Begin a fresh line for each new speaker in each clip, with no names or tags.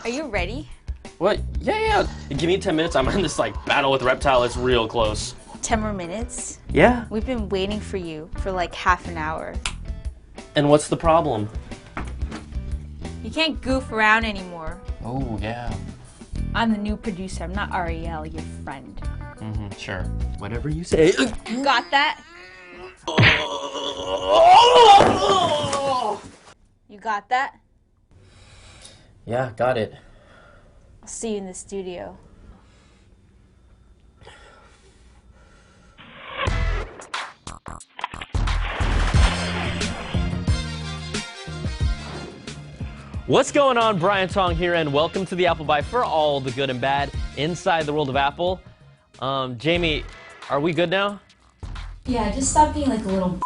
Are you ready?
What? Yeah. Give me 10 minutes. I'm in this like battle with Reptile. It's real close.
10 more minutes?
Yeah.
We've been waiting for you for like half an hour.
And what's the problem?
You can't goof around anymore.
Oh, yeah.
I'm the new producer. I'm not Ariel, your friend.
Sure. Whatever you say.
You got that? You got that?
Yeah, got it.
I'll see you in the studio.
What's going on? Brian Tong here, and welcome to the Apple Buy for all the good and bad inside the world of Apple. Jamie, are we good now?
Yeah, just stop being like a little.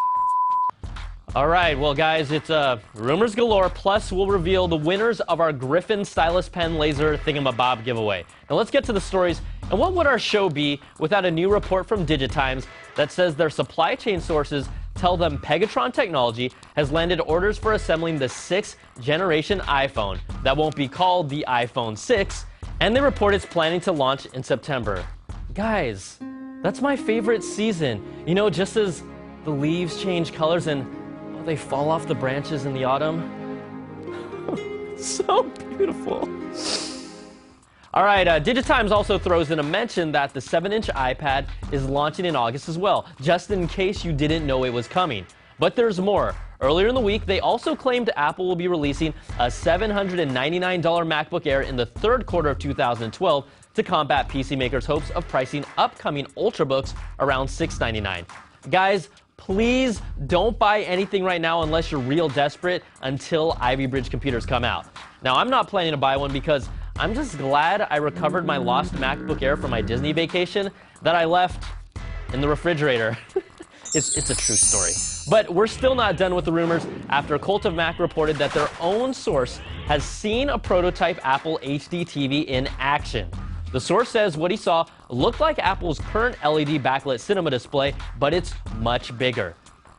All right, well, guys, it's rumors galore. Plus, we'll reveal the winners of our Griffin Stylus Pen Laser Thingamabob giveaway. Now, let's get to the stories. And what would our show be without a new report from Digitimes that says their supply chain sources tell them Pegatron Technology has landed orders for assembling the 6th generation iPhone that won't be called the iPhone 6, and they report it's planning to launch in September. Guys, that's my favorite season. You know, just as the leaves change colors and they fall off the branches in the autumn. So beautiful. All right, Digitimes also throws in a mention that the 7-inch iPad is launching in August as well, just in case you didn't know it was coming. But there's more. Earlier in the week, they also claimed Apple will be releasing a $799 MacBook Air in the third quarter of 2012 to combat PC makers' hopes of pricing upcoming Ultrabooks around $699. Guys, please don't buy anything right now unless you're real desperate until Ivy Bridge computers come out. Now, I'm not planning to buy one because I'm just glad I recovered my lost MacBook Air from my Disney vacation that I left in the refrigerator. It's a true story. But we're still not done with the rumors after Cult of Mac reported that their own source has seen a prototype Apple HD TV in action. The source says what he saw looked like Apple's current LED backlit cinema display, but it's much bigger.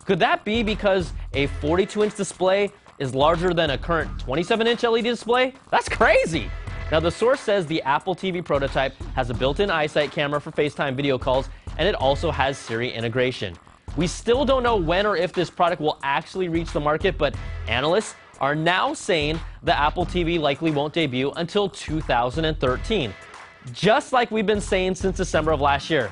Could that be because a 42-inch display is larger than a current 27-inch LED display? That's crazy! Now, the source says the Apple TV prototype has a built-in iSight camera for FaceTime video calls, and it also has Siri integration. We still don't know when or if this product will actually reach the market, but analysts are now saying the Apple TV likely won't debut until 2013. Just like we've been saying since December of last year.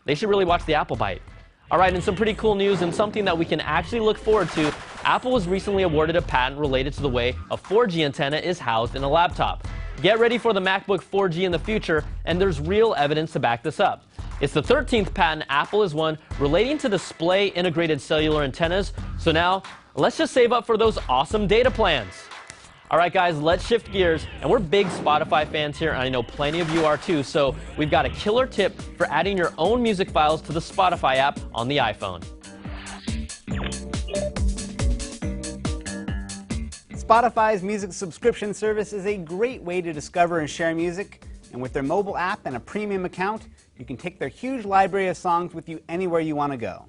They should really watch the Apple Bite. All right, and some pretty cool news and something that we can actually look forward to. Apple was recently awarded a patent related to the way a 4G antenna is housed in a laptop. Get ready for the MacBook 4G in the future, and there's real evidence to back this up. It's the 13th patent Apple has won relating to display integrated cellular antennas. So now, let's just save up for those awesome data plans. All right, guys, let's shift gears. And we're big Spotify fans here, and I know plenty of you are too. So we've got a killer tip for adding your own music files to the Spotify app on the iPhone.
Spotify's music subscription service is a great way to discover and share music. And with their mobile app and a premium account, you can take their huge library of songs with you anywhere you want to go.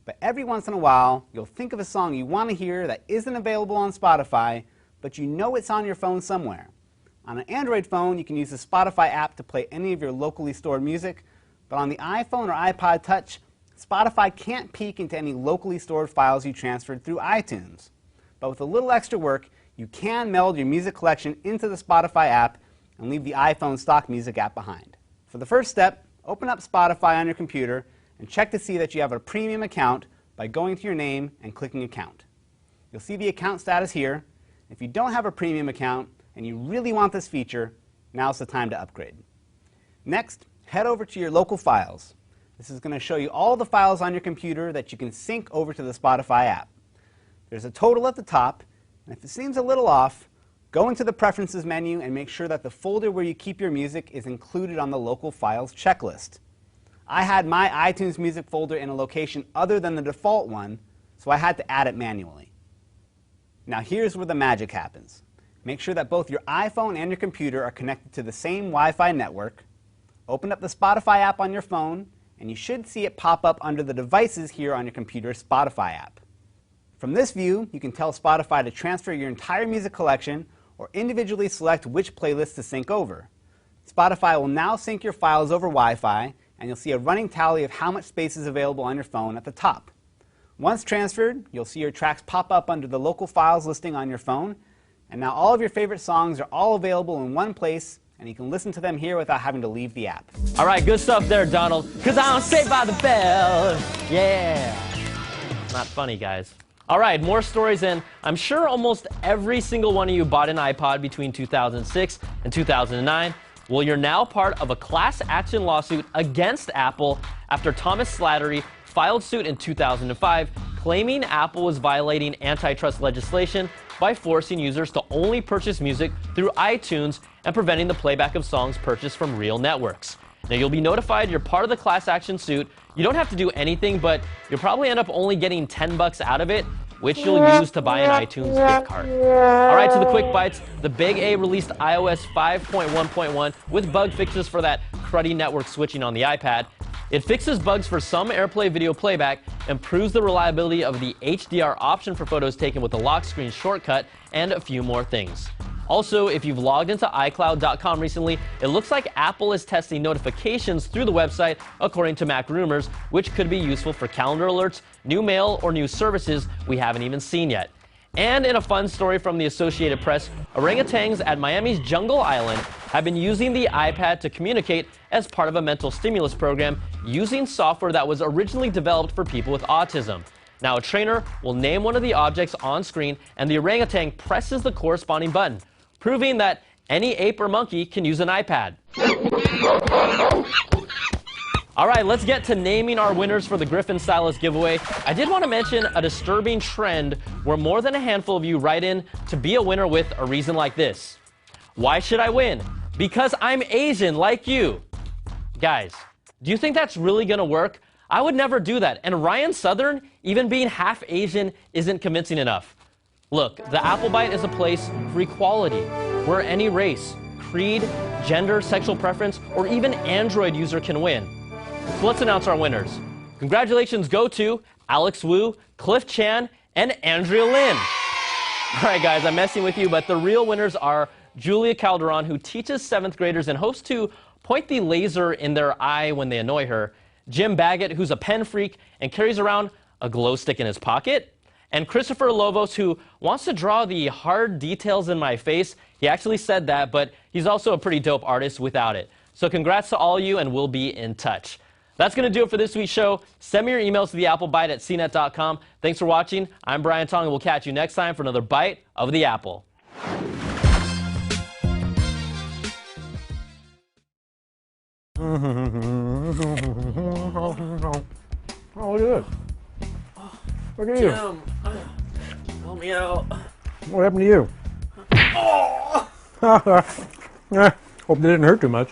But every once in a while, you'll think of a song you want to hear that isn't available on Spotify, but you know it's on your phone somewhere. On an Android phone, you can use the Spotify app to play any of your locally stored music, but on the iPhone or iPod Touch, Spotify can't peek into any locally stored files you transferred through iTunes. But with a little extra work, you can meld your music collection into the Spotify app and leave the iPhone stock music app behind. For the first step, open up Spotify on your computer and check to see that you have a premium account by going to your name and clicking Account. You'll see the account status here. If you don't have a premium account and you really want this feature, now's the time to upgrade. Next, head over to your local files. This is going to show you all the files on your computer that you can sync over to the Spotify app. There's a total at the top, and if it seems a little off, go into the Preferences menu and make sure that the folder where you keep your music is included on the local files checklist. I had my iTunes music folder in a location other than the default one, so I had to add it manually. Now here's where the magic happens. Make sure that both your iPhone and your computer are connected to the same Wi-Fi network. Open up the Spotify app on your phone, and you should see it pop up under the Devices here on your computer's Spotify app. From this view, you can tell Spotify to transfer your entire music collection or individually select which playlist to sync over. Spotify will now sync your files over Wi-Fi, and you'll see a running tally of how much space is available on your phone at the top. Once transferred, you'll see your tracks pop up under the local files listing on your phone, and now all of your favorite songs are all available in one place, and you can listen to them here without having to leave the app.
All right, good stuff there, Donald. Because I'm saved by the bell. Yeah. Not funny, guys. All right, more stories, and I'm sure almost every single one of you bought an iPod between 2006 and 2009. Well, you're now part of a class action lawsuit against Apple after Thomas Slattery filed suit in 2005 claiming Apple was violating antitrust legislation by forcing users to only purchase music through iTunes and preventing the playback of songs purchased from real networks. Now, you'll be notified you're part of the class action suit. You don't have to do anything, but you'll probably end up only getting $10 out of it, which you'll use to buy an iTunes gift card. All right, to the quick bites. The Big A released iOS 5.1.1 with bug fixes for that cruddy network switching on the iPad. It fixes bugs for some AirPlay video playback, improves the reliability of the HDR option for photos taken with the lock screen shortcut, and a few more things. Also, if you've logged into iCloud.com recently, it looks like Apple is testing notifications through the website, according to Mac Rumors, which could be useful for calendar alerts, new mail, or new services we haven't even seen yet. And in a fun story from the Associated Press, orangutans at Miami's Jungle Island have been using the iPad to communicate as part of a mental stimulus program using software that was originally developed for people with autism. Now, a trainer will name one of the objects on screen, and the orangutan presses the corresponding button, proving that any ape or monkey can use an iPad. All right, let's get to naming our winners for the Griffin Stylus giveaway. I did want to mention a disturbing trend where more than a handful of you write in to be a winner with a reason like this. Why should I win? Because I'm Asian, like you. Guys, do you think that's really going to work? I would never do that. And Ryan Southern, even being half Asian, isn't convincing enough. Look, the Apple Bite is a place for equality, where any race, creed, gender, sexual preference, or even Android user can win. So let's announce our winners. Congratulations go to Alex Wu, Cliff Chan, and Andrea Lin. All right, guys, I'm messing with you, but the real winners are Julia Calderon, who teaches 7th graders and hopes to point the laser in their eye when they annoy her, Jim Baggett, who's a pen freak and carries around a glow stick in his pocket, and Christopher Lovos, who wants to draw the hard details in my face. He actually said that, but he's also a pretty dope artist without it. So congrats to all of you, and we'll be in touch. That's going to do it for this week's show. Send me your emails to theapplebite at cnet.com. Thanks for watching. I'm Brian Tong, and we'll catch you next time for another Bite of the Apple.
Oh, look at this. Look at you.
Jim, help me out.
What happened to you?
Oh!
Hope it didn't hurt too much.